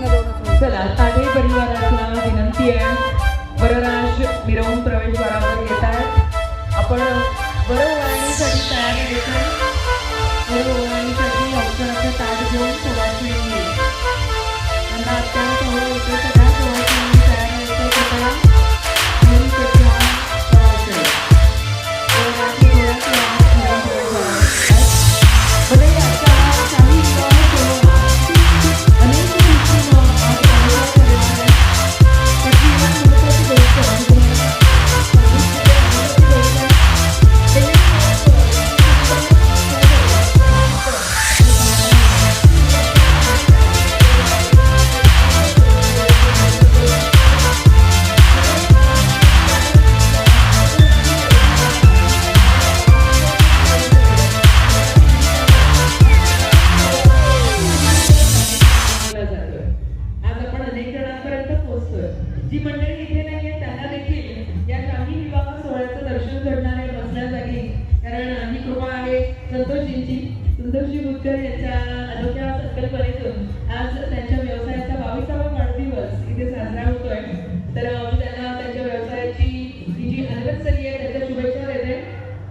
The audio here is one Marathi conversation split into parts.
चला ताठे परिवाराला विनंती आहे, वरराज मिरवून प्रवेशद्वारावर येत आहेत. आपण वरवळणीसाठी तयार व्हायचं. वरवळणीसाठी औषधाचं ताट घेऊन सवासिनी येईल. त्यांना अत्यंत हवं होतं, सगळ्या सवासिनी तयार व्हायचं. कृपया घेऊन सगळ्या सवासिनी वरराजी थोड्याच वेळात मिरवून प्रवेशद्वारावर येतात. भले याचा काही विवाह सोहळा अनेक गोष्टींना आज साजरा केलेला आहे. त्याची एक महत्त्वाची गोष्ट मी तुम्हाला सांगितलेली गोष्ट आहे. आज आपण अनेक जणांपर्यंत पोहोचतोय. जी मंडळी इथे नाहीये त्यांना देखील या शाही विवाह सोहळ्याचं दर्शन घडणार आहे बसल्या जागी. कारण ही कृपा आहे संतोषजींची. संतोषजी बुटकर यांच्या अनोख्या संकल्पनेतून आज त्यांच्या व्यवसायाचा 22वा वाढदिवस इथे साजरा होतोय. तर मी त्यांना त्यांच्या व्यवसायाची ही जी अॅनिव्हर्सरी आहे त्याच्या शुभेच्छा देते.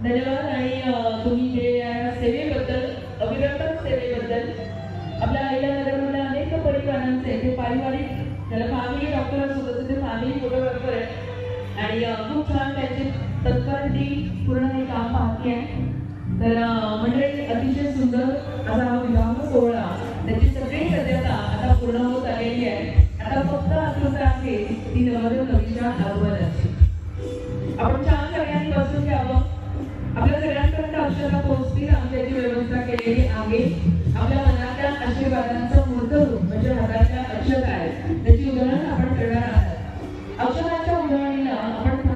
धन्यवाद. आणि तुम्ही जे या सेवेबद्दल, अविरत सेवेबद्दल, आपल्या अहिल्यानगरमधल्या अनेक परिवारांचे ते पारिवारिक, त्याला फॅमिली डॉक्टर असतो तसं ते फॅमिली फोटोग्राफर आहे आणि खूप छान त्यांची तत्पर टीम पूर्ण हे काम पाहते आहे. तर मंडळी अतिशय सुंदर असा हा विवाह सोहळा, त्याची सगळी सज्जता आता पूर्ण होत आलेली आहे. आता फक्त आतुरता आहे ती नवरीच्या आगमनाची. आपण छान सगळ्यांनी बसून घ्यावं. आपल्या सगळ्यांपर्यंत अक्षता पोहोचतील आमची याची व्यवस्था केलेली आहे. आपल्या मनातल्या आशीर्वादांचं मूर्त रूप म्हणजे हाताच्या अक्षता आहे त्याची उदाहरण आपण करणार आहोत.